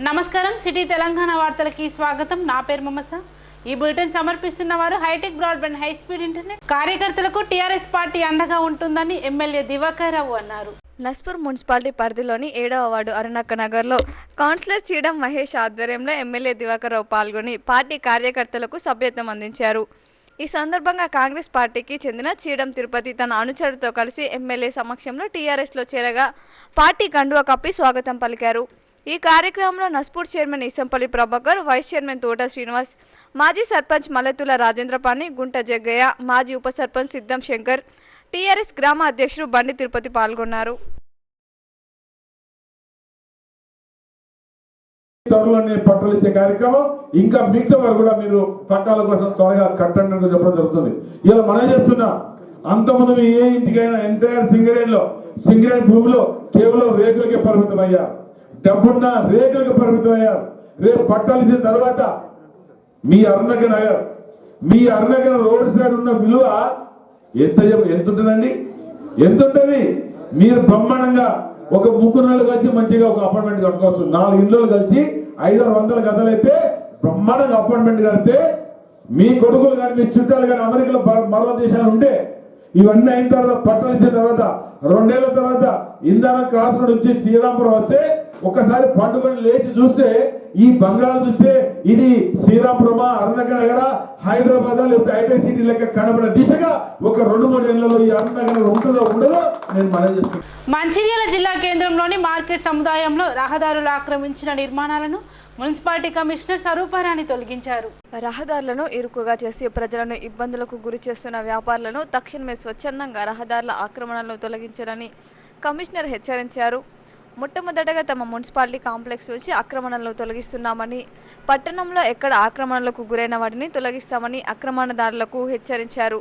నమస్కారం సిటీ తెలంగాణ వార్తలకి స్వాగతం. నా పేరు మమస. ఈ బులెటిన్ సమర్పిస్తున్న వారు hitech broadband high speed internet. కార్యకర్తలకు టీఆర్ఎస్ పార్టీ అండగా ఉంటుందని ఎమ్మెల్యే దివాకర్ రావు అన్నారు. నస్పూర్ మున్సిపాలిటీ పరిధిలోని 7వ వార్డు అరుణక్క నగర్లో కౌన్సిలర్ చీడం మహేష్ ఆధ్వర్యంలో ఎమ్మెల్యే దివాకర్ రావు పాల్గొని పార్టీ కార్యకర్తలకు సభ్యత్వం అందించారు. ఈ సందర్భంగా కాంగ్రెస్ పార్టీకి చెందిన చీడం తిరుపతి తన అనుచరులతో కలిసి ఎమ్మెల్యే సమక్షంలో టీఆర్ఎస్లో చేరగా పార్టీ కండువా కప్పి స్వాగతం పలికారు. ఈ కార్యక్రమంలో Naspur chairman Isampalli Prabhakar, vice chairman Thota Srinivas, మాజీ సర్పంచ్ మల్లెతుల రాజేంద్రపాణి, గుంట జగ్గయ్య, మాజీ ఉప సర్పంచ్ సిద్ధం శంకర్, టీఆర్ఎస్ గ్రామ అధ్యక్షుడు బండి తిరుపతి పాల్గొన్నారు. పట్టాలు ఇచ్చే కార్యక్రమం ఇంకా మిగతా వారు కూడా మీరు పట్టాల కోసం త్వరగా కట్టండి అని చెప్పడం జరుగుతుంది. ఇలా మనం చేస్తున్నాం. అంతకుముందు ఏ ఇంటికైనా ఎంటైర్ సింగరేణి భూమిలో కేవలం రేకులకే పరిమితం అయ్యారు. డబ్బున్న రేకులకు పరిమితం అయ్యారు. రేపు పట్టాలు ఇచ్చిన తర్వాత మీ అరుణగిరి రోడ్ సైడ్ ఉన్న విలువ ఎంత ఉంటుందండి? ఎంత ఉంటుంది? మీరు బ్రహ్మాండంగా ఒక 3 నెలలు కలిసి మంచిగా ఒక అపార్ట్మెంట్ కట్టుకోవచ్చు. 4 ఇళ్ళు కలిసి 500-600 గదులు అయితే బ్రహ్మాండంగా అపార్ట్మెంట్ కడితే మీ కొడుకులు కానీ మీ చుట్టాలు కానీ అమెరికాలో మరో దేశాలు ఉంటే ఇవన్నీ అయిన తర్వాత పట్టాలు ఇచ్చిన తర్వాత 2 ఏళ్ల తర్వాత ఇందాక క్రాస్ రోడ్ నుంచి శ్రీరాంపురం వస్తే ఒకసారి పండుగని లేచి చూస్తే ఈ బంగాళాలు చూస్తే ఇది శ్రీరాంపురమా, అరుణగిరి, హైదరాబాద్ లేకపోతే హైటెక్ సిటీ లెక్క కనబడే దిశగా ఒక 2-3 ఏళ్లలో ఈ అరుణగిరి ఉంటుందో ఉండదో నేను మనం చేస్తున్నాను. మంచిర్యాల జిల్లా కేంద్రంలోని మార్కెట్ సముదాయంలో రహదారులు ఆక్రమించిన నిర్మాణాలను మున్సిపాలిటీ కమిషనర్ స్వరూపారాణి తొలగించారు. రహదారులను ఇరుకుగా చేసి ప్రజలను ఇబ్బందులకు గురి చేస్తున్న వ్యాపారులను తక్షణమే స్వచ్ఛందంగా రహదారుల ఆక్రమణలను తొలగించాలని కమిషనర్ హెచ్చరించారు. మొట్టమొదటగా తమ మున్సిపాలిటీ కాంప్లెక్స్ నుంచి ఆక్రమణలను తొలగిస్తున్నామని, పట్టణంలో ఎక్కడ ఆక్రమణలకు గురైన వాటిని తొలగిస్తామని ఆక్రమణదారులకు హెచ్చరించారు.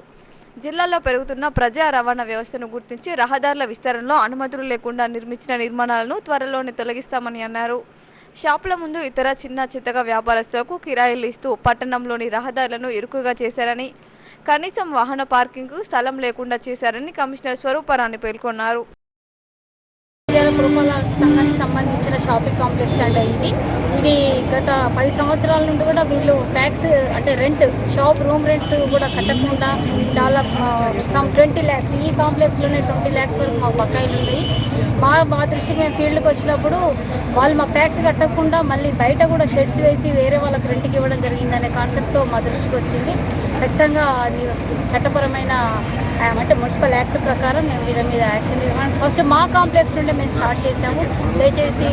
జిల్లాలో పెరుగుతున్న ప్రజా రవాణా వ్యవస్థను గుర్తించి రహదారుల విస్తరణలో అనుమతులు లేకుండా నిర్మించిన నిర్మాణాలను త్వరలోనే తొలగిస్తామని అన్నారు. షాపుల ముందు ఇతర చిన్న చిత్తగా వ్యాపారస్తులకు కిరాయిలు ఇస్తూ పట్టణంలోని రహదారులను ఇరుకుగా చేశారని, కనీసం వాహన పార్కింగ్కు స్థలం లేకుండా చేశారని కమిషనర్ స్వరూపారాణి పేర్కొన్నారు. పురపాలక సంఘానికి సంబంధించిన షాపింగ్ కాంప్లెక్స్ అండి ఇది గత 10 సంవత్సరాల నుండి కూడా వీళ్ళు ట్యాక్స్ అంటే రెంట్ రూమ్ రెంట్స్ కూడా కట్టకుండా చాలా 20 lakhs ఈ కాంప్లెక్స్లోనే 20 lakhs వరకు మాకు బకాయిలు ఉన్నాయి. మా దృష్టికి మేము ఫీల్డ్కి వచ్చినప్పుడు వాళ్ళు మాకు ట్యాక్స్ కట్టకుండా మళ్ళీ బయట కూడా షెడ్స్ వేసి వేరే వాళ్ళకి రెంట్కి ఇవ్వడం జరిగిందనే కాన్సెప్ట్తో మా దృష్టికి వచ్చింది. ఖచ్చితంగా అది చట్టపరమైన అంటే మున్సిపల్ యాక్ట్ ప్రకారం మేము వీళ్ళ మీద యాక్షన్ తీసుకోవాలి. ఫస్ట్ మా కాంప్లెక్స్ నుండి మేము స్టార్ట్ చేసాము. దయచేసి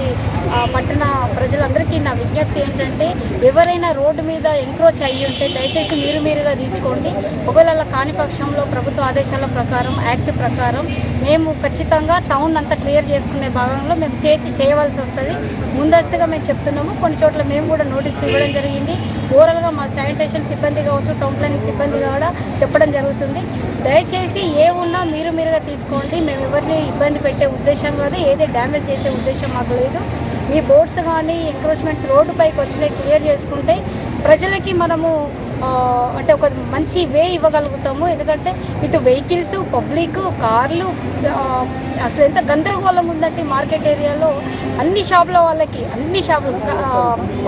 పట్టణ ప్రజలందరికీ నా విజ్ఞప్తి ఏంటంటే ఎవరైనా రోడ్డు మీద ఎంక్రోచ్ అయ్యి ఉంటే దయచేసి మీరుగా తీసుకోండి. ఒకవేళ అలా కాని పక్షంలో ప్రభుత్వ ఆదేశాల ప్రకారం యాక్ట్ ప్రకారం మేము ఖచ్చితంగా టౌన్ అంతా క్లియర్ చేసుకునే భాగంలో మేము చేయవలసి వస్తుంది. ముందస్తుగా మేము చెప్తున్నాము. కొన్ని చోట్ల మేము కూడా నోటీసులు ఇవ్వడం జరిగింది. ఓవరాల్గా మా శానిటేషన్ సిబ్బంది కావచ్చు, టౌన్ ప్లానింగ్ సిబ్బంది కూడా చెప్పడం జరుగుతుంది. దయచేసి ఏ ఉన్నా మీరుగా తీసుకోండి. మేము ఎవరిని ఇబ్బంది పెట్టే ఉద్దేశం కాదు, ఏదే డ్యామేజ్ చేసే ఉద్దేశం మాకు లేదు. మీ బోర్డ్స్ కానీ ఎంక్రోచ్మెంట్స్ రోడ్డుపైకి వచ్చినాయి క్లియర్ చేసుకుంటే ప్రజలకి మనము అంటే ఒక మంచి వే ఇవ్వగలుగుతాము. ఎందుకంటే ఇటు వెహికల్స్, పబ్లిక్, కార్లు అసలు ఎంత గందరగోళం ఉందంటే మార్కెట్ ఏరియాలో అన్ని షాపుల వాళ్ళకి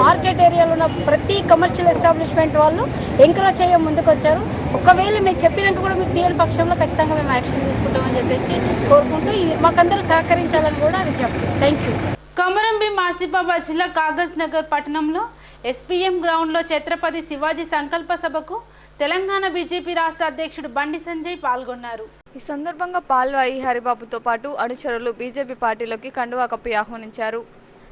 మార్కెట్ ఏరియాలో ఉన్న ప్రతి కమర్షియల్ ఎస్టాబ్లిష్మెంట్ వాళ్ళు ఎంకరేజ్ చేయ ముందుకు వచ్చారు. ఒకవేళ మేము చెప్పినాక కూడా మీరు తీయని పక్షంలో ఖచ్చితంగా మేము యాక్షన్ తీసుకుంటామని చెప్పేసి కోరుకుంటూ మాకందరూ సహకరించాలని కూడా విజ్ఞప్తి. Thank you. కొమరంభీం ఆసిఫాబాద్ జిల్లా కాగజ్ నగర్ పట్టణంలో ఎస్పీఎం గ్రౌండ్లో ఛత్రపతి శివాజీ సంకల్ప సభకు తెలంగాణ బీజేపీ రాష్ట్ర అధ్యక్షుడు బండి సంజయ్ పాల్గొన్నారు. ఈ సందర్భంగా పాల్వాయి హరిబాబుతో పాటు అనుచరులు బీజేపీ పార్టీలోకి కండువా కప్పి ఆహ్వానించారు.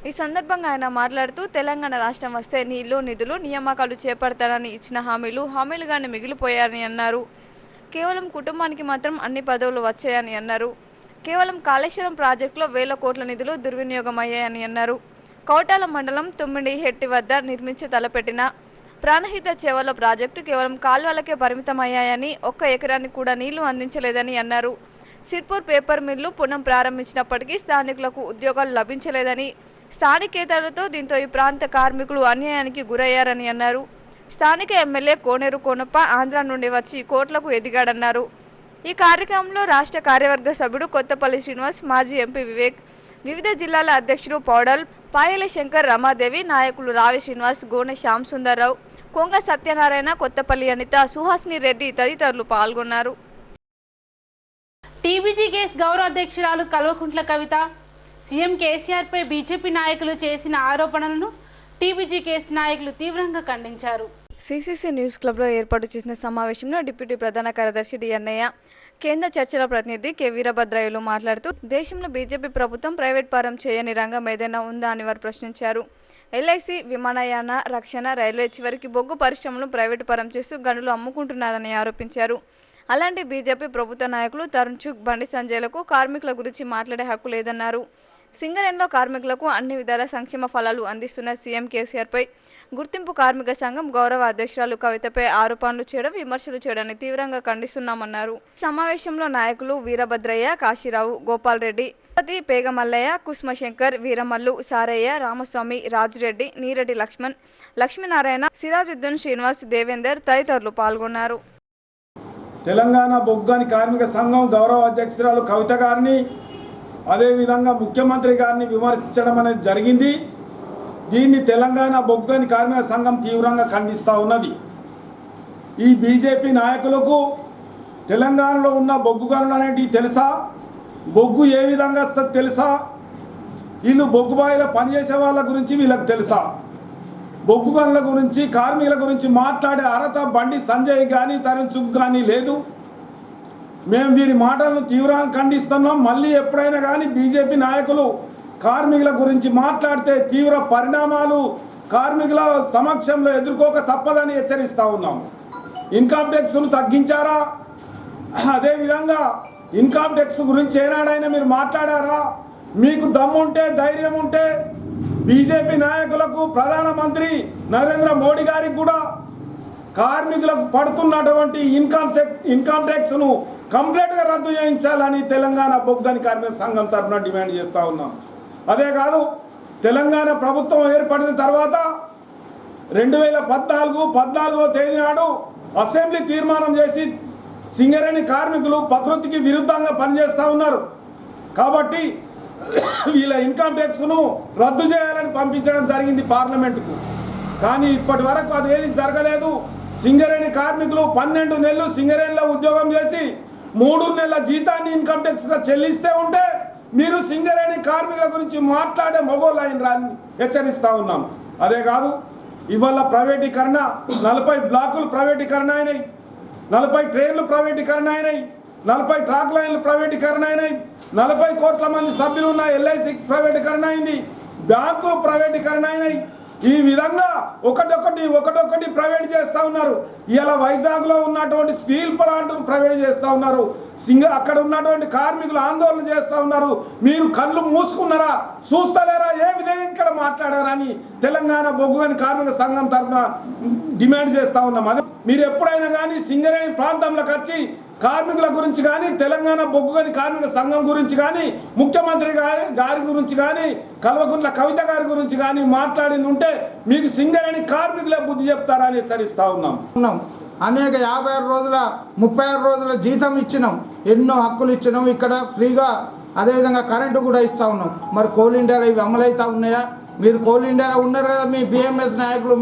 ఈ సందర్భంగా ఆయన మాట్లాడుతూ తెలంగాణ రాష్ట్రం వస్తే నీళ్లు, నిధులు, నియామకాలు చేపడతానని ఇచ్చిన హామీలుగానే మిగిలిపోయారని అన్నారు. కేవలం కుటుంబానికి మాత్రం అన్ని పదవులు వచ్చాయని అన్నారు. కేవలం కాళేశ్వరం ప్రాజెక్టులో 1000 కోట్ల నిధులు దుర్వినియోగం అయ్యాయని అన్నారు. కౌటాల మండలం తుమ్మిడిహెట్టి వద్ద నిర్మించి తలపెట్టిన ప్రాణహిత చేవల ప్రాజెక్టు కేవలం కాల్వలకే పరిమితమయ్యాయని, 1 ఎకరానికి కూడా నీళ్లు అందించలేదని అన్నారు. సిర్పూర్ పేపర్ మిల్లు పునః ప్రారంభించినప్పటికీ స్థానికులకు ఉద్యోగాలు లభించలేదని, స్థానికేతరులతో దీంతో ఈ ప్రాంత కార్మికులు అన్యాయానికి గురయ్యారని అన్నారు. స్థానిక ఎమ్మెల్యే కోనేరు కోనప్ప ఆంధ్ర నుండి వచ్చి కోట్లకు ఎదిగాడన్నారు. ఈ కార్యక్రమంలో రాష్ట్ర కార్యవర్గ సభ్యుడు కొత్తపల్లి శ్రీనివాస్, మాజీ ఎంపీ వివేక్, వివిధ జిల్లాల అధ్యక్షుడు పౌడల్ పాయల శంకర్, రమాదేవి, నాయకులు రావి శ్రీనివాస్, గోనె శ్యామ్ సుందర్రావు, కొంగ సత్యనారాయణ, కొత్తపల్లి అనిత, సుహాసిని రెడ్డి తదితరులు పాల్గొన్నారు. టీబీజీ కేసు గౌరవ అధ్యక్షురాలు కల్వకుంట్ల కవిత సీఎం కేసీఆర్పై బీజేపీ నాయకులు చేసిన ఆరోపణలను టీబీజీ కేసు నాయకులు తీవ్రంగా ఖండించారు. సిసిసి న్యూస్ క్లబ్లో ఏర్పాటు చేసిన సమావేశంలో డిప్యూటీ ప్రధాన కార్యదర్శి డి అన్నయ్య, కేంద్ర చర్చల ప్రతినిధి కె వీరభద్రయ్యలు మాట్లాడుతూ దేశంలో బీజేపీ ప్రభుత్వం ప్రైవేట్ పరం చేయని రంగం ఏదైనా ఉందా అని వారు ప్రశ్నించారు. ఎల్ఐసి, విమానయాన, రక్షణ, రైల్వే చివరికి బొగ్గు పరిశ్రమలను ప్రైవేటు పరం చేస్తూ గనులు అమ్ముకుంటున్నారని ఆరోపించారు. అలాంటి బీజేపీ ప్రభుత్వ నాయకులు తరుణ్ చుగ్, బండి సంజయ్లకు కార్మికుల గురించి మాట్లాడే హక్కు లేదన్నారు. సింగరేణిలో కార్మికులకు అన్ని విధాల సంక్షేమ ఫలాలు అందిస్తున్న సీఎం కేసీఆర్పై గుర్తింపు కార్మిక సంఘం గౌరవ అధ్యక్షురాలు కవితపై ఆరోపణలు చేయడం, విమర్శలు చేయడాన్ని తీవ్రంగా ఖండిస్తున్నామన్నారు. సమావేశంలో నాయకులు వీరభద్రయ్య, కాశీరావు, గోపాల్ రెడ్డి, పేగమల్లయ్య, కుస్మశంకర్, వీరమల్లు, సారయ్య, రామస్వామి, రాజిరెడ్డి, నీరెడ్డి లక్ష్మణ్, లక్ష్మీనారాయణ, సిరాజుద్దీన్, శ్రీనివాస్, దేవేందర్ తదితరులు పాల్గొన్నారు. తెలంగాణ బొగ్గాని కార్మిక సంఘం గౌరవ అధ్యక్షురాలు కవిత గారిని, అదేవిధంగా ముఖ్యమంత్రి గారిని విమర్శించడం అనేది జరిగింది. దీన్ని తెలంగాణ బొగ్గాని కార్మిక సంఘం తీవ్రంగా ఖండిస్తూ ఉన్నది. ఈ బీజేపీ నాయకులకు తెలంగాణలో ఉన్న బొగ్గు గనులు అనేటివి తెలుసా? బొగ్గు ఏ విధంగా వస్తుంది తెలుసా? వీళ్ళు బొగ్గుబాయిలో పనిచేసే వాళ్ళ గురించి వీళ్ళకి తెలుసా? బొగ్గు గనుల గురించి, కార్మికుల గురించి మాట్లాడే అర్హత బండి సంజయ్ కానీ తరుణ్ చుగ్ కానీ లేదు. మేము వీరి మాటలను తీవ్రంగా ఖండిస్తున్నాం. మళ్ళీ ఎప్పుడైనా కానీ బీజేపీ నాయకులు కార్మికుల గురించి మాట్లాడితే తీవ్ర పరిణామాలు కార్మికుల సమక్షంలో ఎదుర్కోక తప్పదని హెచ్చరిస్తూ ఉన్నాం. ఇన్కమ్ ట్యాక్స్ను తగ్గించారా? అదేవిధంగా ఇన్కమ్ ట్యాక్స్ గురించి ఏనాడైనా మీరు మాట్లాడారా? మీకు దమ్ముంటే, ధైర్యం ఉంటే బీజేపీ నాయకులకు, ప్రధానమంత్రి నరేంద్ర మోడీ గారికి కూడా కార్మికులకు పడుతున్నటువంటి ఇన్కమ్ ట్యాక్స్ను కంప్లీట్గా రద్దు చేయించాలని తెలంగాణ బొగ్గాని కార్మిక సంఘం తరఫున డిమాండ్ చేస్తూ ఉన్నాం. అదే కాదు, తెలంగాణ ప్రభుత్వం ఏర్పడిన తర్వాత 2014వ తేదీ నాడు అసెంబ్లీ తీర్మానం చేసి సింగరేణి కార్మికులు ప్రకృతికి విరుద్ధంగా పనిచేస్తూ ఉన్నారు కాబట్టి వీళ్ళ ఇన్కమ్ ట్యాక్స్ను రద్దు చేయాలని పంపించడం జరిగింది పార్లమెంటుకు. కానీ ఇప్పటి వరకు అదేది జరగలేదు. సింగరేణి కార్మికులు 12 నెలలు సింగరేణిలో ఉద్యోగం చేసి 3 నెలల జీతాన్ని ఇన్కమ్ ట్యాక్స్గా చెల్లిస్తే ఉంటే మీరు సింగరేణి కార్మికుల గురించి మాట్లాడే మగోళ్ళని హెచ్చరిస్తూ ఉన్నాం. అదే కాదు, ఇవాళ ప్రైవేటీకరణ 40 బ్లాకులు ప్రైవేటీకరణ అయినాయి, 40 ట్రైన్లు ప్రైవేటీకరణ అయినాయి, 40 ట్రాక్ లైన్లు ప్రైవేటీకరణ అయినాయి, 40 కోట్ల మంది సభ్యులు ఉన్న ఎల్ఐసి ప్రైవేటీకరణ అయింది, బ్యాంకులు ప్రైవేటీకరణ అయినాయి. ఈ విధంగా ఒకటొకటి ప్రైవేట్ చేస్తూ ఉన్నారు. ఇలా వైజాగ్లో ఉన్నటువంటి స్టీల్ ప్లాంట్ను ప్రైవేట్ చేస్తూ ఉన్నారు. అక్కడ ఉన్నటువంటి కార్మికులు ఆందోళన చేస్తూ ఉన్నారు. మీరు కళ్ళు మూసుకున్నారా? చూస్తలేరా? ఏ విధంగా ఇక్కడ మాట్లాడారా అని తెలంగాణ బొగ్గుగని కార్మిక సంఘం తరఫున డిమాండ్ చేస్తూ ఉన్నాం. అదే మీరు ఎప్పుడైనా కానీ సింగరేణి ప్రాంతంలోకి వచ్చి కార్మికుల గురించి కానీ, తెలంగాణ బొగ్గుగని కార్మిక సంఘం గురించి కానీ, ముఖ్యమంత్రి గారి గురించి కానీ, కల్వకుంట్ల కవిత గారి గురించి కానీ మాట్లాడింది ఉంటే మీకు సింగరేణి కార్మికులే బుద్ధి చెప్తారా అని హెచ్చరిస్తూ ఉన్నాం. అనేక 56 రోజుల 36 రోజుల జీతం ఇచ్చినాం, ఎన్నో హక్కులు ఇచ్చినాం, ఇక్కడ ఫ్రీగా అదేవిధంగా కరెంటు కూడా ఇస్తూ ఉన్నాం. మరి కోల్ ఇండియాలో ఇవి అమలవుతూ ఉన్నాయా? మీరు కోల్ ఇండియాలో ఉన్నారు కదా, మీ బిఎంఎస్ నాయకులు,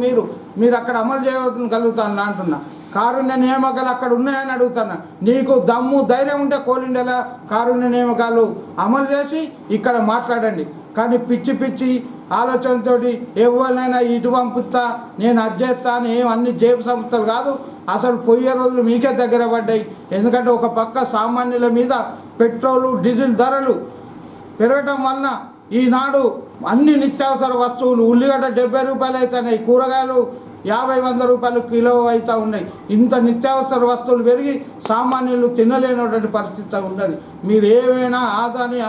మీరు అక్కడ అమలు చేయగలుగుతాను అంటున్నా. కారుణ్య నియామకాలు అక్కడ ఉన్నాయని అడుగుతున్నా. నీకు దమ్ము ధైర్యం ఉంటే కోల్ ఇండియాలో కారుణ్య నియామకాలు అమలు చేసి ఇక్కడ మాట్లాడండి. కానీ పిచ్చి ఆలోచనతో ఎవరినైనా ఇటు పంపుతా, నేను అధ్యక్షత అని అన్ని జేబు సంస్థలు కాదు. అసలు పోయే రోజులు మీకే దగ్గర పడ్డాయి. ఎందుకంటే ఒక పక్క సామాన్యుల మీద పెట్రోలు, డీజిల్ ధరలు పెరగటం వలన ఈనాడు అన్ని నిత్యావసర వస్తువులు, ఉల్లిగడ్డ 70 రూపాయలు అవుతున్నాయి, కూరగాయలు 50-100 రూపాయలు కిలో అవుతూ ఉన్నాయి. ఇంత నిత్యావసర వస్తువులు పెరిగి సామాన్యులు తినలేనటువంటి పరిస్థితి ఉన్నది. మీరు ఏవైనా ఆదాని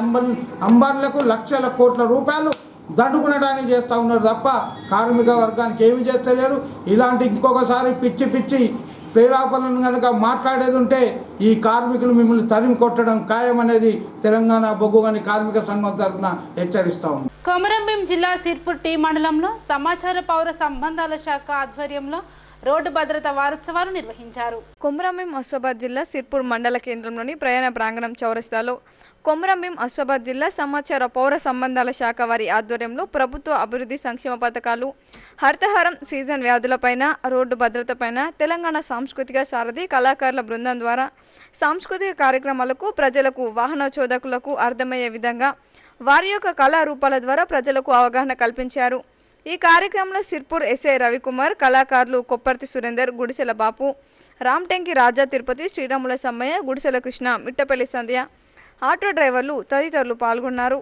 అంబానీలకు లక్షల కోట్ల రూపాయలు దండుకునడానికి చేస్తూ ఉన్నారు తప్ప కార్మిక వర్గానికి ఏమి చేస్తలేరు. ఇలాంటి ఇంకొకసారి పిచ్చి ప్రేలాపనలను కనుక మాట్లాడేది ఉంటే ఈ కార్మికులు మిమ్మల్ని తరిమి కొట్టడం ఖాయం అనేది తెలంగాణ బొగ్గుగని కార్మిక సంఘం తరఫున హెచ్చరిస్తా ఉంది. కొమరంభీం జిల్లా సిర్పూర్ టీ మండలంలో సమాచార పౌర సంబంధాల శాఖ ఆధ్వర్యంలో రోడ్డు భద్రత వారోత్సవాలు నిర్వహించారు. కొమరంభీం ఆసిఫాబాద్ జిల్లా సిర్పూర్ మండల కేంద్రంలోని ప్రయాణ ప్రాంగణం చౌరస్తాలో కొమరంభీం ఆసిఫాబాద్ జిల్లా సమాచార పౌర సంబంధాల శాఖ వారి ఆధ్వర్యంలో ప్రభుత్వ అభివృద్ధి సంక్షేమ పథకాలు, హరితహారం, సీజన్ వ్యాధులపైన, రోడ్డు భద్రతపైన తెలంగాణ సాంస్కృతిక సారథి కళాకారుల బృందం ద్వారా సాంస్కృతిక కార్యక్రమాలకు, ప్రజలకు, వాహన చోదకులకు అర్థమయ్యే విధంగా వారి యొక్క కళారూపాల ద్వారా ప్రజలకు అవగాహన కల్పించారు. ఈ కార్యక్రమంలో సిర్పూర్ ఎస్ఐ రవికుమార్, కళాకారులు కొప్పర్తి సురేందర్, గుడిసెల బాపు, రామ్టెంకి రాజా తిరుపతి, శ్రీరాముల సమ్మయ్య, గుడిసెల కృష్ణ, మిట్టపల్లి సంధ్య, ఆటో డ్రైవర్లు తదితరులు పాల్గొన్నారు.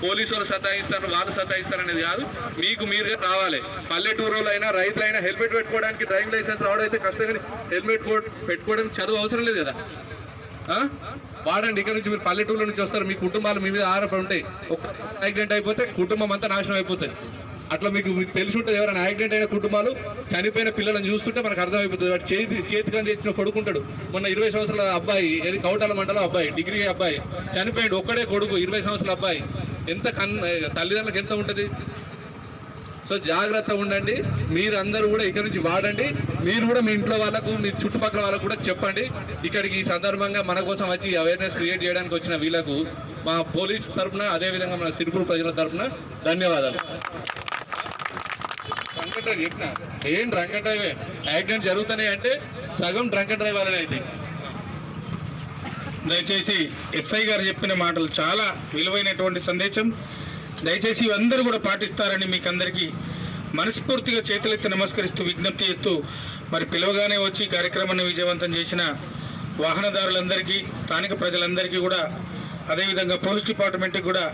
పోలీసు వాళ్ళు సతాయిస్తారు, వాళ్ళు సతాయిస్తారు అనేది కాదు, మీకు మీరుగా రావాలి. పల్లెటూరులో అయినా రైతులైనా హెల్మెట్ పెట్టుకోవడానికి డ్రైవింగ్ లైసెన్స్ రావడం అయితే కష్టం, కానీ హెల్మెట్ పెట్టుకోవడానికి చదువు అవసరం లేదు కదా. వాడండి. ఇక్కడ నుంచి మీరు పల్లెటూరులో నుంచి వస్తారు, మీ కుటుంబాలు మీ మీద ఆధారపడి ఉంటాయి. ఒక్క యాక్సిడెంట్ అయిపోతే కుటుంబం అంతా నాశనం అయిపోతుంది. అట్లా మీకు తెలిసి ఉంటుంది. ఎవరైనా యాక్సిడెంట్ అయిన కుటుంబాలు, చనిపోయిన పిల్లలను చూస్తుంటే మనకు అర్థమైపోతుంది. వాడు చేతికి తెచ్చిన కొడుకుంటాడు. మొన్న 20 సంవత్సరాల అబ్బాయి, ఏది కౌటాల మండలం అబ్బాయి, డిగ్రీ అబ్బాయి చనిపోయాడు. ఒక్కడే కొడుకు, 20 సంవత్సరాల అబ్బాయి. ఎంత తల్లిదండ్రులకు ఎంత ఉంటుంది. సో జాగ్రత్త ఉండండి. మీరు అందరూ కూడా ఇక్కడ నుంచి వాడండి. మీరు కూడా మీ ఇంట్లో వాళ్ళకు, మీ చుట్టుపక్కల వాళ్ళకు కూడా చెప్పండి. ఇక్కడికి ఈ సందర్భంగా మన కోసం వచ్చి అవేర్నెస్ క్రియేట్ చేయడానికి వచ్చిన వీళ్ళకు మా పోలీస్ తరఫున, అదేవిధంగా మన సిరిపూర్ ప్రజల తరఫున ధన్యవాదాలు. డ్రంక్ డ్రైవ్ చెప్పిన ఏం డ్రంక్ అండ్ డ్రైవే. యాక్సిడెంట్ జరుగుతున్నాయి అంటే సగం డ్రంక్ అండ్ డ్రైవ్ వల్లనే అయితే. దయచేసి ఎస్ఐ గారు చెప్పిన మాటలు చాలా విలువైనటువంటి సందేశం. దయచేసి అందరూ కూడా పాటిస్తారని మీకు అందరికీ మనస్ఫూర్తిగా చేతులెత్తి నమస్కరిస్తూ విజ్ఞప్తి చేస్తూ, మరి పిలవగానే వచ్చి కార్యక్రమాన్ని విజయవంతం చేసిన వాహనదారులందరికీ, స్థానిక ప్రజలందరికీ కూడా, అదేవిధంగా పోలీస్ డిపార్ట్మెంట్కి కూడా.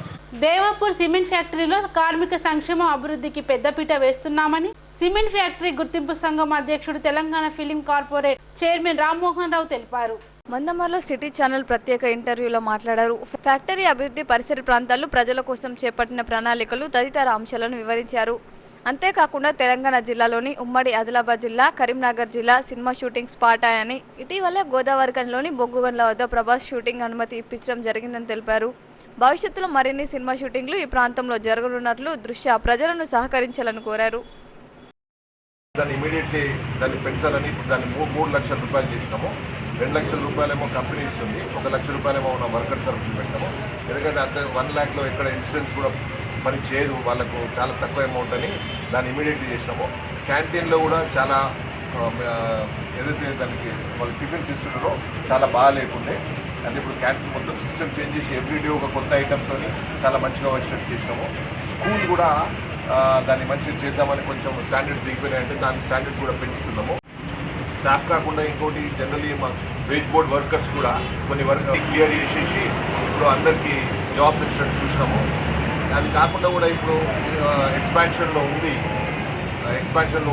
దేవాపూర్ సిమెంట్ ఫ్యాక్టరీలో కార్మిక సంక్షేమ అభివృద్ధికి పెద్దపీట వేస్తున్నామని సిమెంట్ ఫ్యాక్టరీ గుర్తింపు సంఘం అధ్యక్షుడు, Telangana film corporate chairman Rammohan Rao తెలిపారు. మందమర్లో సిటీ ఛానల్ ప్రత్యేక ఇంటర్వ్యూలో మాట్లాడారు. ఫ్యాక్టరీ అభివృద్ధి, పరిసర ప్రాంతాల్లో ప్రజల కోసం చేపట్టిన ప్రణాళికలు తదితర అంశాలను వివరించారు. అంతేకాకుండా తెలంగాణ జిల్లాలోని ఉమ్మడి ఆదిలాబాద్ జిల్లా, కరీంనగర్ జిల్లా సినిమా షూటింగ్ స్పాట్ అని ఇటీవల గోదావరిఖనిలోని బొగ్గుగండ్ల వద్ద ప్రభాస్ షూటింగ్ అనుమతి ఇప్పించడం జరిగిందని తెలిపారు. భవిష్యత్తులో మరిన్ని సినిమా షూటింగ్లు ఈ ప్రాంతంలో జరగనున్నట్లు దృష్ట్యా ప్రజలను సహకరించాలని కోరారు. దాన్ని ఇమీడియట్లీ దాన్ని పెంచాలని దాన్ని 3 లక్షల రూపాయలు చేసినాము. 2 లక్షల రూపాయలేమో కంపెనీ ఇస్తుంది, 1 లక్ష రూపాయలేమో ఉన్న వర్కర్ సర్వీస్ పెట్టాము. ఎందుకంటే అంత 1 లాఖ్లో ఎక్కడ ఇన్సూరెన్స్ కూడా పని చేయదు, వాళ్ళకు చాలా తక్కువ అమౌంట్ అని దాన్ని ఇమీడియట్లీ చేసినాము. క్యాంటీన్లో కూడా చాలా ఏదైతే దానికి వాళ్ళు టిఫిన్స్ ఇస్తున్నారో చాలా బాగా లేకుండే, అది ఇప్పుడు క్యాంటీన్ మొత్తం సిస్టమ్ చేంజ్ చేసి ఎవ్రీడే ఒక కొత్త ఐటమ్తో చాలా మంచిగా వచ్చేటట్టు చేసినాము. స్కూల్ కూడా దాన్ని మంచిగా చేద్దామని కొంచెం స్టాండర్డ్స్ దిగిపోయినాయంటే దాని స్టాండర్డ్స్ కూడా పెంచుతున్నాము. స్టాఫ్ కాకుండా ఇంకోటి జనరల్లీ మా వేజ్ బోర్డ్ వర్కర్స్ కూడా కొన్ని వర్క్ క్లియర్ చేసేసి ఇప్పుడు అందరికీ జాబ్స్ ఇచ్చినట్టు చూసినాము. అది కాకుండా కూడా ఇప్పుడు ఎక్స్పాన్షన్లో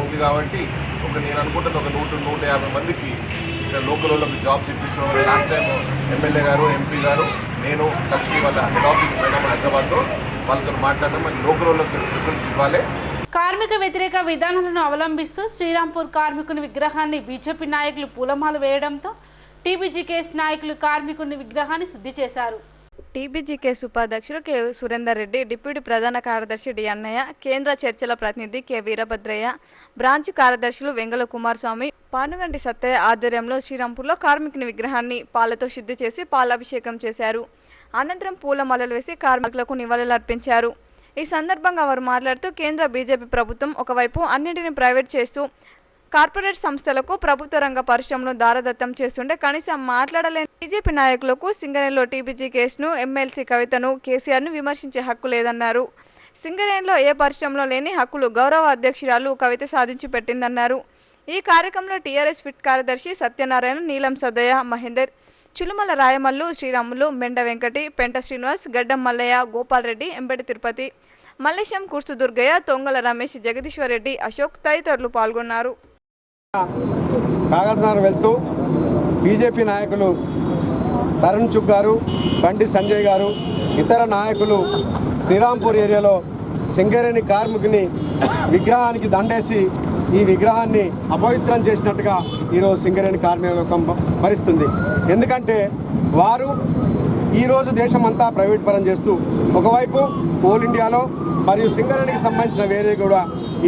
ఉంది కాబట్టి నేను అనుకుంటున్న ఒక 100-150 మందికి లోకల్ వాళ్ళకి జాబ్స్ ఇప్పిస్తున్నాం. లాస్ట్ టైం ఎమ్మెల్యే గారు, ఎంపీ గారు, నేను కలిసి వాళ్ళ హెడ్ ఆఫీస్ పోయినాము హైదరాబాద్లో. వాళ్ళతో మాట్లాడడం మరి లోకల్ వాళ్ళకి ప్రిఫరెన్స్ ఇవ్వాలి. కార్మిక వ్యతిరేక విధానాలను అవలంబిస్తూ శ్రీరాంపూర్ కార్మికుని విగ్రహాన్ని బీజేపీ నాయకులు పూలమాల వేయడంతో టీబీజీకేఎస్ నాయకులు కార్మికుని విగ్రహాన్ని శుద్ధి చేశారు. టీబీజీకేఎస్ ఉపాధ్యక్షుడు కె సురేందర్ రెడ్డి, డిప్యూటీ ప్రధాన కార్యదర్శి డి అన్నయ్య, కేంద్ర చర్చల ప్రతినిధి కె వీరభద్రయ్య, బ్రాంచ్ కార్యదర్శులు వెంగళ కుమారస్వామి, పానుగంటి సత్తయ్య ఆధ్వర్యంలో శ్రీరాంపూర్లో కార్మికుని విగ్రహాన్ని పాలతో శుద్ధి చేసి పాలాభిషేకం చేశారు. అనంతరం పూలమాలలు వేసి కార్మికులకు నివాళులర్పించారు. ఈ సందర్భంగా వారు మాట్లాడుతూ, కేంద్ర బీజేపీ ప్రభుత్వం ఒకవైపు అన్నింటినీ ప్రైవేట్ చేస్తూ కార్పొరేట్ సంస్థలకు, ప్రభుత్వ రంగ పరిశ్రమను దారదత్తం చేస్తుంటే కనీసం మాట్లాడలేని బీజేపీ నాయకులకు సింగరేణిలో టీబీజీకేఎస్ను, ఎమ్మెల్సీ కవితను, కేసీఆర్ను విమర్శించే హక్కు లేదన్నారు. సింగరేణిలో ఏ పరిశ్రమలో లేని హక్కులు గౌరవ అధ్యక్షురాలు కవిత సాధించి పెట్టిందన్నారు. ఈ కార్యక్రమంలో టీఆర్ఎస్ ఫిట్ కార్యదర్శి సత్యనారాయణ, నీలం సదయ్య, మహేందర్, చులుమల రాయమల్లు, శ్రీరాములు, మెండ వెంకటి, పెంట శ్రీనివాస్, గడ్డం మల్లయ్య, గోపాల్ రెడ్డి, ఎంబెడి తిరుపతి, మల్లేశం, కుర్సు దుర్గయ్య, తొంగల రమేష్, జగదీశ్వర్ రెడ్డి, అశోక్ తదితరులు పాల్గొన్నారు. కాగజ్నగర్ వెళ్తూ బీజేపీ నాయకులు తరుణ్ చుక్ గారు, బండి సంజయ్ గారు, ఇతర నాయకులు శ్రీరాంపూర్ ఏరియాలో సింగరేణి కార్మికుని విగ్రహానికి దండేసి ఈ విగ్రహాన్ని అపవిత్రం చేసినట్టుగా ఈరోజు సింగరేణి కార్మిక లోకం భరిస్తుంది. ఎందుకంటే వారు ఈరోజు దేశమంతా ప్రైవేట్ పరం చేస్తూ ఒకవైపు కోల్ ఇండియాలో మరియు సింగరేణికి సంబంధించిన వేరే కూడా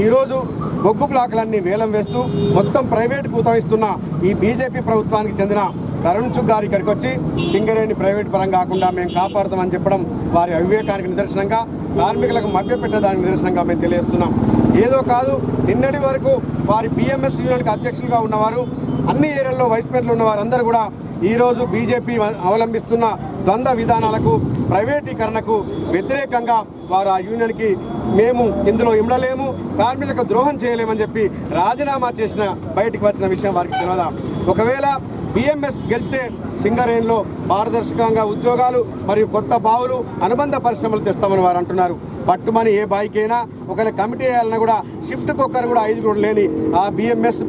ఈరోజు బొగ్గు బ్లాకులన్నీ వేలం వేస్తూ మొత్తం ప్రైవేట్ కూతమిస్తున్న ఈ బీజేపీ ప్రభుత్వానికి చెందిన తరుణ్ చుగ్ గారు ఇక్కడికి వచ్చి సింగరేణి ప్రైవేట్ పరం కాకుండా మేము కాపాడుతామని చెప్పడం వారి అవివేకానికి నిదర్శనంగా, కార్మికులకు మభ్యపెట్టడానికి నిదర్శనంగా మేము తెలియజేస్తున్నాం. ఏదో కాదు, నిన్నటి వరకు వారి బిఎంఎస్ యూనియన్కి అధ్యక్షులుగా ఉన్నవారు, అన్ని ఏరియాల్లో వైస్ ప్రెసిడెంట్లు ఉన్నవారు అందరూ కూడా ఈరోజు బీజేపీ అవలంబిస్తున్న ద్వంద్వ విధానాలకు, ప్రైవేటీకరణకు వ్యతిరేకంగా వారు ఆ యూనియన్కి మేము ఇందులో ఇమ్మడలేము, కార్మికులకు ద్రోహం చేయలేమని చెప్పి రాజీనామా చేసిన బయటికి వచ్చిన విషయం వారికి తెలియదా? ఒకవేళ బిఎంఎస్ గెలిస్తే సింగరేణిలో పారదర్శకంగా ఉద్యోగాలు మరియు కొత్త బావులు, అనుబంధ పరిశ్రమలు తెస్తామని వారు అంటున్నారు. పట్టుమని ఏ బాయికైనా ఒకవేళ కమిటీ వేయాలన్నా కూడా షిఫ్ట్కి ఒక్కరు కూడా 5 లేని ఆ బిఎంఎస్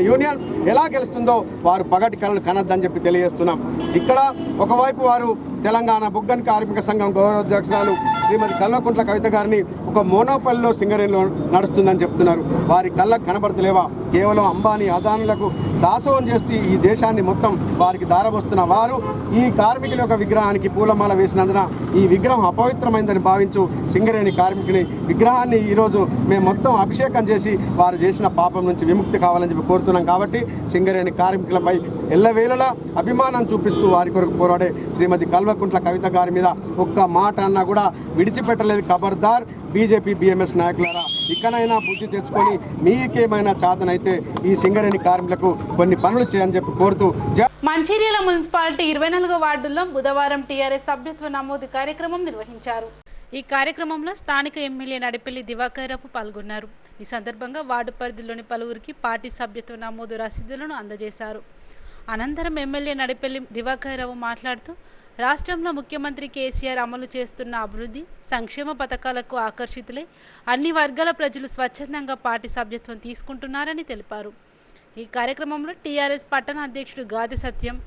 యూనియన్ ఎలా గెలుస్తుందో వారు పగటి కళలు కనద్దని చెప్పి తెలియజేస్తున్నాం. ఇక్కడ ఒకవైపు వారు తెలంగాణ బొగ్గని కార్మిక సంఘం గౌరవాధ్యక్షురాలు శ్రీమతి కల్వకుంట్ల కవిత గారిని ఒక మోనోపల్లో సింగరేణిలో నడుస్తుందని చెప్తున్నారు. వారి కళ్ళకు కనబడతలేవా? కేవలం అంబానీ అదానులకు దాసోహం చేసి ఈ దేశాన్ని మొత్తం వారికి దారబోస్తున్న వారు ఈ కార్మికుల యొక్క విగ్రహానికి పూలమాల వేసినందున ఈ విగ్రహం అపవిత్రమైందని భావించు సింగరేణి కార్మికుని విగ్రహాన్ని ఈరోజు మేము మొత్తం అభిషేకం చేసి వారు చేసిన పాపం నుంచి విముక్తి కావాలని చెప్పి కోరుతున్నాం. కాబట్టి సింగరేణి కార్మికులపై ఎల్లవేళలా అభిమానం చూపిస్తూ వారి కొరకు పోరాడే శ్రీమతి కల్వకుంట్ల కవిత గారి మీద ఒక్క మాట అన్నా కూడా విడిచిపెట్టలేదు. ఖబర్దార్ బీజేపీ బిఎంఎస్ నాయకులారా, ఇకనైనా బుద్ధి తెచ్చుకొని మీకేమైనా చాతనైతే ఈ సింగరేణి కార్మికులకు కొన్ని పనులు చేయని చెప్పి కోరుతూ మంచిర్యాల మున్సిపాలిటీ 24వ వార్డులో బుధవారం టీఆర్ఎస్ సభ్యత్వ నమోదు కార్యక్రమం నిర్వహించారు. ఈ కార్యక్రమంలో స్థానిక ఎమ్మెల్యే నడిపెల్లి దివాకర్ రావు పాల్గొన్నారు. ఈ సందర్భంగా వార్డు పరిధిలోని పలువురికి పార్టీ సభ్యత్వ నమోదు రసీదులను అందజేశారు. అనంతరం ఎమ్మెల్యే నడిపెల్లి దివాకర్ రావు మాట్లాడుతూ రాష్ట్రంలో ముఖ్యమంత్రి కేసీఆర్ అమలు చేస్తున్న అభివృద్ధి సంక్షేమ పథకాలకు ఆకర్షితులై అన్ని వర్గాల ప్రజలు స్వచ్ఛందంగా పార్టీ సభ్యత్వం తీసుకుంటున్నారని తెలిపారు. ఈ కార్యక్రమంలో టీఆర్ఎస్ పట్టణ అధ్యక్షుడు గాది సత్యం,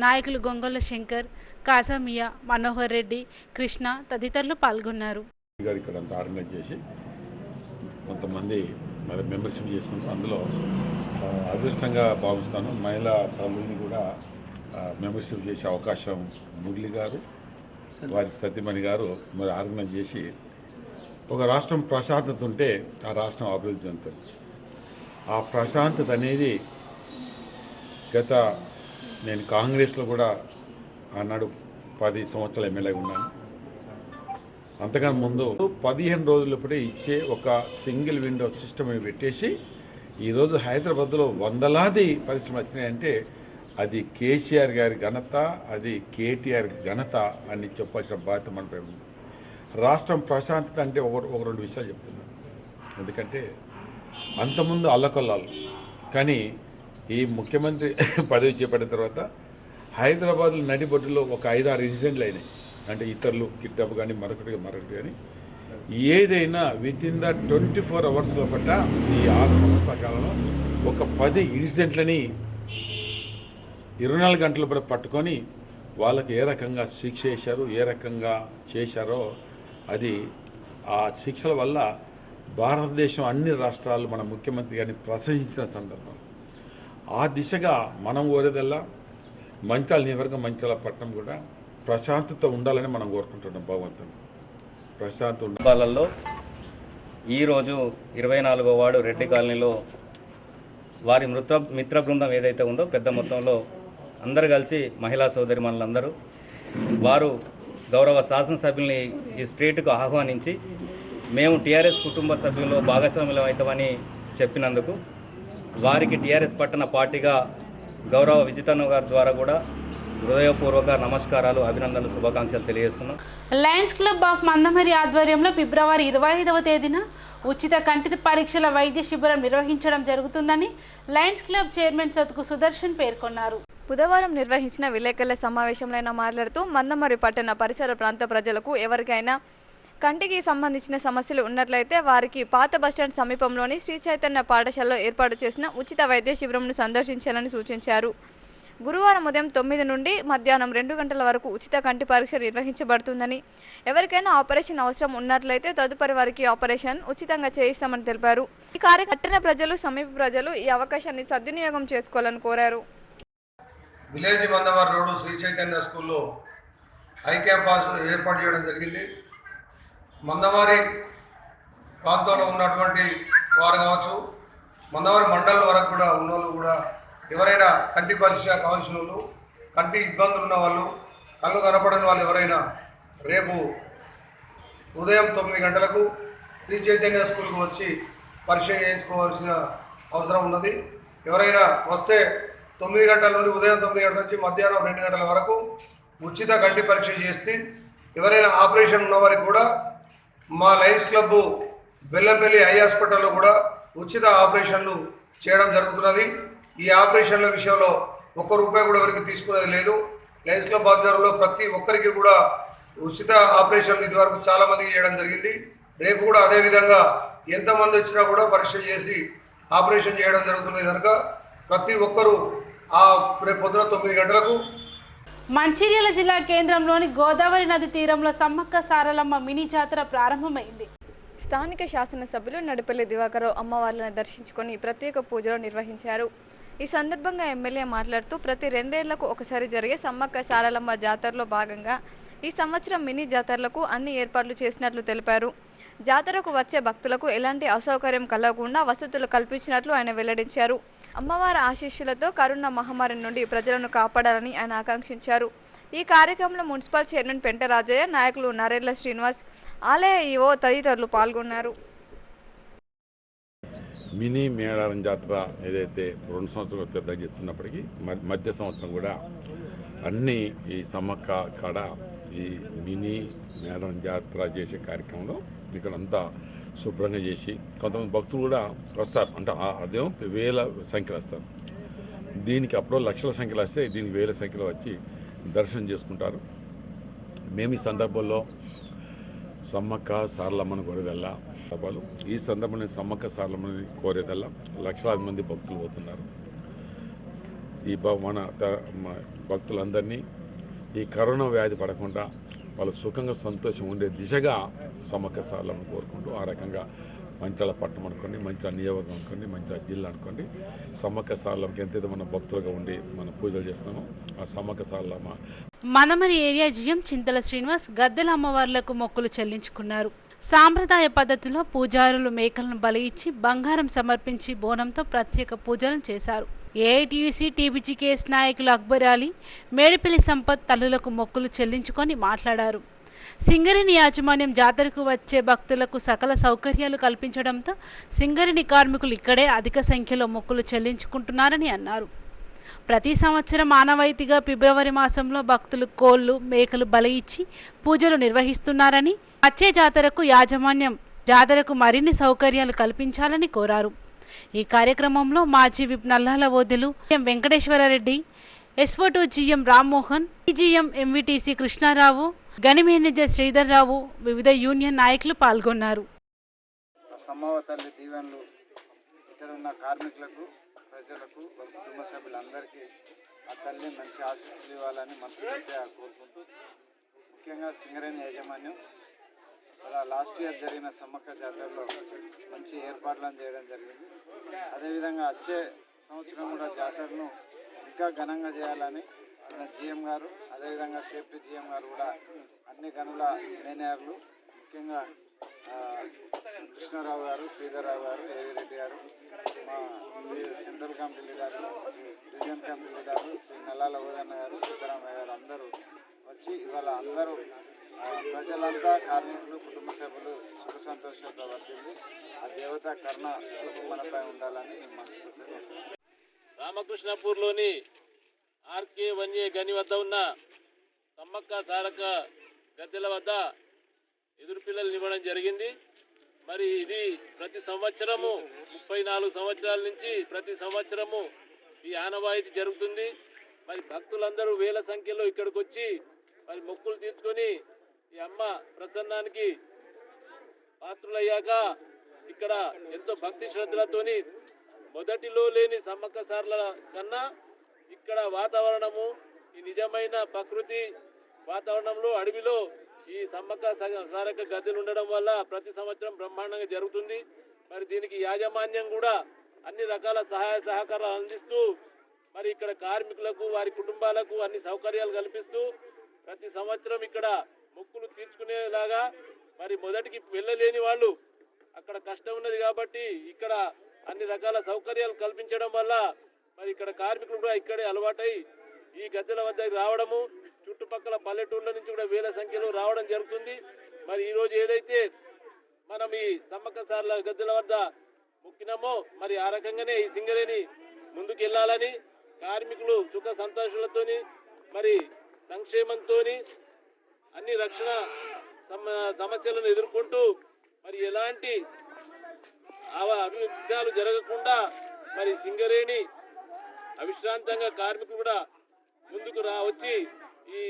నాయకులు గొంగొల్ల శంకర్, కాసమియా, మనోహర్ రెడ్డి, కృష్ణ తదితరులు పాల్గొన్నారు. ఇక్కడ అంతా ఆర్గనైజ్ చేసి కొంతమంది మరి మెంబర్షిప్ చేస్తున్నారు. అందులో అదృష్టంగా భావిస్తాను మహిళా తల్లుల్ని కూడా మెంబర్షిప్ చేసే అవకాశం మురళి గారు, వారి సత్యమణి గారు మరి ఆర్గనైజ్ చేసి ఒక రాష్ట్రం ప్రశాంతత ఉంటే ఆ రాష్ట్రం అభివృద్ధి చెందుతుంది. ఆ ప్రశాంతత అనేది నేను కాంగ్రెస్లో కూడా ఆనాడు 10 సంవత్సరాలు ఎమ్మెల్యేగా ఉన్నాను. అంతకన్నా ముందు 15 రోజులప్పుడే ఇచ్చే ఒక సింగిల్ విండో సిస్టమ్ పెట్టేసి ఈరోజు హైదరాబాద్లో వందలాది పరిశ్రమలు వచ్చినాయంటే అది కేసీఆర్ గారి ఘనత, అది కేటీఆర్ ఘనత అని చెప్పాల్సిన బాధ్యత మనపై ఉంది. రాష్ట్రం ప్రశాంతత అంటే ఒక 2 విషయాలు చెప్తున్నాను. ఎందుకంటే అంతకుముందు అల్లకొల్లాలు, కానీ ఈ ముఖ్యమంత్రి పదవి చేపట్టిన తర్వాత హైదరాబాద్లో నడిబొడ్డులో ఒక 5-6 ఇన్సిడెంట్లు అయినాయి. అంటే ఇతరులు కిడ్నాప్ కానీ మరొకటి కానీ ఏదైనా వితిన్ ద 24 అవర్స్లో పట్ట ఈ 6 సంవత్సరాల కాలంలో ఒక 10 ఇన్సిడెంట్లని 24 గంటల పాటు పట్టుకొని వాళ్ళకి ఏ రకంగా శిక్ష వేశారు, ఏ రకంగా చేశారో అది ఆ శిక్షల వల్ల భారతదేశం అన్ని రాష్ట్రాలు మన ముఖ్యమంత్రి గారిని ప్రశంసించిన సందర్భం. ఆ దిశగా మనం కోరేదల్లా మంచాల నివర్గం మంచాల పట్టణం కూడా ప్రశాంతత ఉండాలని మనం కోరుకుంటున్నాం. భగవంతుని ప్రశాంతత ఉండాలలో ఈరోజు 24వ వార్డు రెడ్డి కాలనీలో వారి మిత్ర బృందం ఏదైతే ఉందో పెద్ద మొత్తంలో అందరు కలిసి మహిళా సోదరి మనులందరూ వారు గౌరవ శాసనసభ్యుల్ని ఈ స్ట్రీట్కు ఆహ్వానించి మేము టీఆర్ఎస్ కుటుంబ సభ్యుల్లో భాగస్వామ్యం అవుతామని చెప్పినందుకు వారికి టీఆర్ఎస్ పట్టణ పార్టీగా గౌరవ విజితన్న గారి ద్వారా కూడా హృదయపూర్వక నమస్కారాలు, అభినందనలు, శుభాకాంక్షలు తెలియజేస్తున్నాం. లయన్స్ క్లబ్ ఆఫ్ మందమరి ఆధ్వర్యంలో ఫిబ్రవరి 25వ తేదీన ఉచిత కంటి పరీక్షల వైద్య శిబిరం నిర్వహించడం జరుగుతుందని లయన్స్ క్లబ్ చైర్మన్ సతుకు సుదర్శన్ పేర్కొన్నారు. బుధవారం నిర్వహించిన విలేకరుల సమావేశంలో ఆయన మాట్లాడుతూ మందమరి పట్టణ పరిసర ప్రాంత ప్రజలకు ఎవరికైనా కంటికి సంబంధించిన సమస్యలు ఉన్నట్లయితే వారికి పాత బస్టాండ్ సమీపంలోని శ్రీ చైతన్య పాఠశాలలో ఏర్పాటు చేసిన ఉచిత వైద్య శిబిరంను సందర్శించాలని సూచించారు. గురువారం ఉదయం 9 నుండి మధ్యాహ్నం 2 గంటల వరకు ఉచిత కంటి పరీక్ష నిర్వహించబడుతుందని, ఎవరికైనా ఆపరేషన్ అవసరం ఉన్నట్లయితే తదుపరి వారికి ఆపరేషన్ ఉచితంగా చేయిస్తామని తెలిపారు. ఈ కార్యక్రమ ప్రజలు, సమీప ప్రజలు ఈ అవకాశాన్ని సద్వినియోగం చేసుకోవాలని కోరారు. విలేజ్ మందమరి రోడ్డు శ్రీ చైతన్య స్కూల్లో ఐ క్యాంపస్ ఏర్పాటు చేయడం జరిగింది. మందమరి ప్రాంతంలో ఉన్నటువంటి వారు కావచ్చు, మందమరి మండలం వరకు కూడా ఉన్నోళ్ళు కూడా ఎవరైనా కంటి పరీక్ష కావాల్సిన వాళ్ళు కంటి ఇబ్బందులు ఉన్న వాళ్ళు, కళ్ళు కనపడని వాళ్ళు ఎవరైనా రేపు ఉదయం 9 గంటలకు శ్రీ చైతన్య స్కూల్కి వచ్చి పరీక్ష చేయించుకోవాల్సిన అవసరం ఉన్నది. ఎవరైనా వస్తే 9 గంటల నుండి ఉదయం 9 గంటల నుంచి మధ్యాహ్నం 2 గంటల వరకు ఉచిత కంటి పరీక్ష చేసి ఎవరైనా ఆపరేషన్ ఉన్నవారికి కూడా మా లయన్స్ క్లబ్ బెల్లంపల్లి ఐ హాస్పిటల్లో కూడా ఉచిత ఆపరేషన్లు చేయడం జరుగుతున్నది. ఈ ఆపరేషన్ల విషయంలో ₹1 కూడా ఎవరికి తీసుకునేది లేదు. లయన్స్ క్లబ్ ఆధ్వర్యంలో ప్రతి ఒక్కరికి కూడా ఉచిత ఆపరేషన్లు ఇదివరకు చాలామందికి చేయడం జరిగింది. రేపు కూడా అదేవిధంగా ఎంతమంది వచ్చినా కూడా పరీక్ష చేసి ఆపరేషన్ చేయడం జరుగుతున్నది కనుక ప్రతి ఒక్కరూ రేపు పొద్దున 9 గంటలకు మంచిర్యాల జిల్లా కేంద్రంలోని గోదావరి నది తీరంలో సమ్మక్క సారలమ్మ మినీ జాతర ప్రారంభమైంది. స్థానిక శాసనసభ్యులు నడిపల్లి దివాకరరావు అమ్మవార్లను దర్శించుకొని ప్రత్యేక పూజలు నిర్వహించారు. ఈ సందర్భంగా ఎమ్మెల్యే మాట్లాడుతూ ప్రతి 2 ఏళ్లకు ఒకసారి జరిగే సమ్మక్క సారలమ్మ జాతరలో భాగంగా ఈ సంవత్సరం మినీ జాతరలకు అన్ని ఏర్పాట్లు చేసినట్లు తెలిపారు. జాతరకు వచ్చే భక్తులకు ఎలాంటి అసౌకర్యం కలగకుండా వసతులు కల్పించినట్లు ఆయన వెల్లడించారు. అమ్మవారి ఆశీస్సులతో కరోనా మహమ్మారి నుండి ప్రజలను కాపాడాలని ఆయన ఆకాంక్షించారు. ఈ కార్యక్రమంలో మున్సిపల్ చైర్మన్ పెంట రాజయ్య, నాయకులు నరేళ్ల శ్రీనివాస్, ఆలయ ఈవో తదితరులు పాల్గొన్నారు. మినీ మేడారం జాతర ఏదైతే 2 సంవత్సరాలు పెద్దగా చెప్తున్నప్పటికీ మధ్య సంవత్సరం కూడా అన్నీ ఈ సమ్మక్క కాడ ఈ మినీ మేడారం జాతర చేసే కార్యక్రమంలో ఇక్కడ అంతా శుభ్రంగా చేసి కొంతమంది భక్తులు కూడా వస్తారు. అంటే అదేమో వేల సంఖ్యలో వస్తారు. దీనికి అప్పుడు లక్షల సంఖ్యలో వస్తే దీనికి వేల సంఖ్యలో వచ్చి దర్శనం చేసుకుంటారు. మేము ఈ సందర్భంలో సమ్మక్క సారలమ్మను కోరేదల్లా సభలు ఈ సందర్భంలో సమ్మక్క సారలమ్మని కోరేదల్లా లక్షలాది మంది భక్తులు పోతున్నారు. ఈ మన భక్తులందరినీ ఈ కరోనా వ్యాధి పడకుండా వాళ్ళు సుఖంగా సంతోషం ఉండే దిశగా సమ్మక్క సారలమ్మను కోరుకుంటూ ఆ రకంగా మంచాల పట్టణం అనుకోండి, మంచాల నియోజకవర్గం అనుకోండి, మంచాల జిల్లా అనుకోండి, సమ్మక్క సారలమ్మకి ఎంతైతే మన భక్తులుగా ఉండి మనం పూజలు చేస్తున్నామో ఆ సమ్మక్క సారలమ్మ మనమరి ఏరియా జిఎం చింతల శ్రీనివాస్ గద్దెల అమ్మవార్లకు మొక్కులు చెల్లించుకున్నారు. సాంప్రదాయ పద్ధతిలో పూజారులు మేకలను బలి ఇచ్చి బంగారం సమర్పించి బోనంతో ప్రత్యేక పూజలను చేశారు. ఏఐటీయూసీ టీబీజీకేఎస్ నాయకులు అక్బర్ అలీ, మేడిపల్లి సంపత్ తల్లులకు మొక్కులు చెల్లించుకొని మాట్లాడారు. సింగరేణి యాజమాన్యం జాతరకు వచ్చే భక్తులకు సకల సౌకర్యాలు కల్పించడంతో సింగరేణి కార్మికులు ఇక్కడే అధిక సంఖ్యలో మొక్కులు చెల్లించుకుంటున్నారని అన్నారు. ప్రతి సంవత్సరం ఆనవాయితీగా ఫిబ్రవరి మాసంలో భక్తులు కోళ్లు, మేకలు బలి ఇచ్చి పూజలు నిర్వహిస్తున్నారని, వచ్చే జాతరకు యాజమాన్యం జాతరకు మరిన్ని సౌకర్యాలు కల్పించాలని కోరారు. ఈ కార్యక్రమంలో మాజీ విప్ నల్లాల ఓదెలు ఎం వెంకటేశ్వరరెడ్డి, ఎస్ఓ2 జిఎం రామ్మోహన్, జిఎం ఎంవిటిసి కృష్ణారావు, గని మేనేజర్ శ్రీధర్రావు, వివిధ యూనియన్ నాయకులు పాల్గొన్నారు. సమ్మవ్వ తల్లి దీవెనలు ఇక్కడ ఉన్న కార్మికులకు, ప్రజలకు, కుటుంబ సభ్యులందరికీ ఆ తల్లి మంచి ఆశీస్సులు ఇవ్వాలని మనస్ఫూర్తిగా కోరుకుంటూ, ముఖ్యంగా సింగరేణి యాజమాన్యం లాస్ట్ ఇయర్ జరిగిన సమ్మక్క జాతరలో మంచి ఏర్పాట్లను చేయడం జరిగింది. అదేవిధంగా వచ్చే సంవత్సరం కూడా జాతరను ఇంకా ఘనంగా చేయాలని జిఎం గారు, అదేవిధంగా సేఫ్టీ జిఎం గారు కూడా అన్ని గనుల మేనేజర్లు, ముఖ్యంగా కృష్ణారావు గారు, శ్రీధర్రావు గారు, ఏవి రెడ్డి గారు, మా సెంట్రల్ కమిటీ లీడర్లు, రీజియన్ కమిటీ లీడర్లు, శ్రీ నల్లాల ఓదన్న గారు, సిద్ధరామయ్య గారు అందరూ వచ్చి ఇవాళ అందరూ ప్రజలంతా, కార్మికులు, కుటుంబ సభ్యులు సుఖ సంతోషంతో వర్తింది ఆ దేవత కర్ణ చూపు మనపై ఉండాలని నేను మనస్ఫూర్తిగా రామకృష్ణపూర్లోని ఆర్కే వన్యే గని వద్ద ఉన్న సమ్మక్క సారక్క గద్దెల వద్ద ఎదురు పిల్లలు ఇవ్వడం జరిగింది. మరి ఇది ప్రతి సంవత్సరము 34 సంవత్సరాల నుంచి ప్రతి సంవత్సరము ఈ ఆనవాయితీ జరుగుతుంది. మరి భక్తులందరూ వేల సంఖ్యలో ఇక్కడికి వచ్చి మరి మొక్కులు తీర్చుకొని ఈ అమ్మ ప్రసన్నానికి పాత్రులయ్యాక ఇక్కడ ఎంతో భక్తి శ్రద్ధలతోని మొదటిలో లేని సమ్మక్క సారల కన్నా ఇక్కడ వాతావరణము, ఈ నిజమైన ప్రకృతి వాతావరణంలో అడవిలో ఈ సమ్మక్క సారక్క గద్దెలు ఉండడం వల్ల ప్రతి సంవత్సరం బ్రహ్మాండంగా జరుగుతుంది. మరి దీనికి యాజమాన్యం కూడా అన్ని రకాల సహాయ సహకారాలు అందిస్తూ మరి ఇక్కడ కార్మికులకు, వారి కుటుంబాలకు అన్ని సౌకర్యాలు కల్పిస్తూ ప్రతి సంవత్సరం ఇక్కడ మొక్కులు తీర్చుకునేలాగా, మరి మొదటికి వెళ్ళలేని వాళ్ళు అక్కడ కష్టం ఉన్నది కాబట్టి ఇక్కడ అన్ని రకాల సౌకర్యాలు కల్పించడం వల్ల మరి ఇక్కడ కార్మికులు కూడా ఇక్కడే అలవాటై ఈ గద్దెల వద్దకు రావడము, చుట్టుపక్కల పల్లెటూళ్ళ నుంచి కూడా వేల సంఖ్యలో రావడం జరుగుతుంది. మరి ఈరోజు ఏదైతే మనం ఈ సమ్మక్క సార్ల గద్దెల వద్ద మొక్కినామో మరి ఆ రకంగానే ఈ సింగరేణి ముందుకు వెళ్ళాలని, కార్మికులు సుఖ సంతోషాలతోని మరి సంక్షేమంతో అన్ని రక్షణ సమస్యలను ఎదుర్కొంటూ మరి ఎలాంటి అభివృద్ధాలు జరగకుండా మరి సింగరేణి అవిశ్రాంతంగా కార్మికులు కూడా ముందుకు వచ్చి ఈ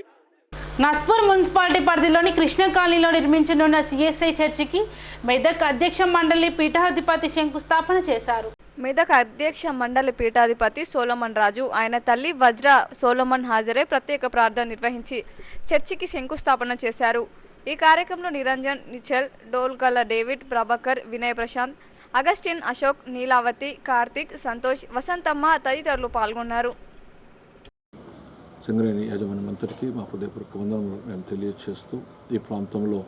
నస్పూర్ మున్సిపాలిటీ పరిధిలోని కృష్ణ కాలనీలో నిర్మించనున్న సిఎస్ఐ చర్చికి మెదక్ అధ్యక్ష మండలి పీఠాధిపతి శంకుస్థాపన చేశారు. మెదక్ అధ్యక్ష మండలి పీఠాధిపతి సోలమన్ రాజు, ఆయన తల్లి వజ్ర సోలమన్ హాజరై ప్రత్యేక ప్రార్థన నిర్వహించి చర్చికి శంకుస్థాపన చేశారు. ఈ కార్యక్రమంలో నిరంజన్, నిచల్, డోల్గల డేవిడ్, ప్రభాకర్, వినయ్ ప్రశాంత్, అగస్టిన్, అశోక్, నీలావతి, కార్తిక్, సంతోష్, వసంతమ్మ తదితరులు పాల్గొన్నారు. సింగరేణి యాజమాన్యమంతటికీ మా హృదయపూర్వక వందనములు మేము తెలియజేస్తూ ఈ ప్రాంతంలో,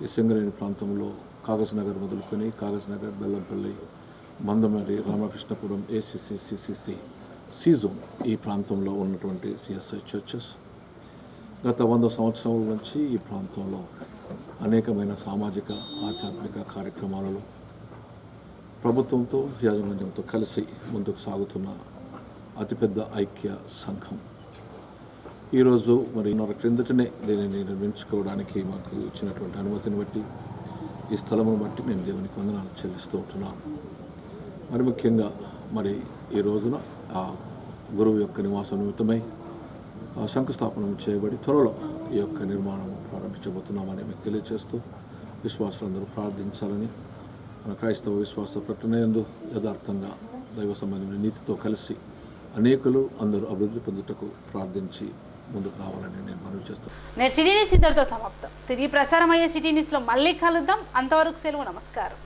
ఈ సింగరేణి ప్రాంతంలో కాగజ్ నగర్ మొదలుకొని Kagaznagar, Bellampalli, Mandamarri, Ramakrishnapuram, ACC, CCC, C zone ఈ ప్రాంతంలో ఉన్నటువంటి సిఎస్ఐ చర్చెస్ గత 100 సంవత్సరాల నుంచి ఈ ప్రాంతంలో అనేకమైన సామాజిక ఆధ్యాత్మిక కార్యక్రమాలలో ప్రభుత్వంతో యాజమాన్యంతో కలిసి ముందుకు సాగుతున్న అతిపెద్ద ఐక్య సంఘం. ఈరోజు మరి 1 క్రిందటనే దీనిని నిర్మించుకోవడానికి మాకు ఇచ్చినటువంటి అనుమతిని బట్టి, ఈ స్థలమును బట్టి మేము దేవునికి వందనాలు చెల్లిస్తూ ఉంటున్నాం. మరి ముఖ్యంగా మరి ఈ రోజున ఆ గురువు యొక్క నివాసం నిమిత్తమై శంకుస్థాపన చేయబడి త్వరలో ఈ యొక్క నిర్మాణం ప్రారంభించబోతున్నామని మీకు తెలియజేస్తూ విశ్వాసులందరూ ప్రార్థించాలని, మన క్రైస్తవ విశ్వాస ప్రకటనయందు యథార్థంగా దైవ సంబంధమైన నీతితో కలిసి అనేకులు అందరూ అభివృద్ధి పొందుటకు ప్రార్థించి ముందుకు రావాలని నేను మనవి చేస్తాను. నేటి సిటీ న్యూస్ ఇంతటితో సమాప్తం. తిరిగి ప్రసారం అయ్యే సిటీ న్యూస్లో మళ్ళీ కలుద్దాం. అంతవరకు సెలవు. నమస్కారం.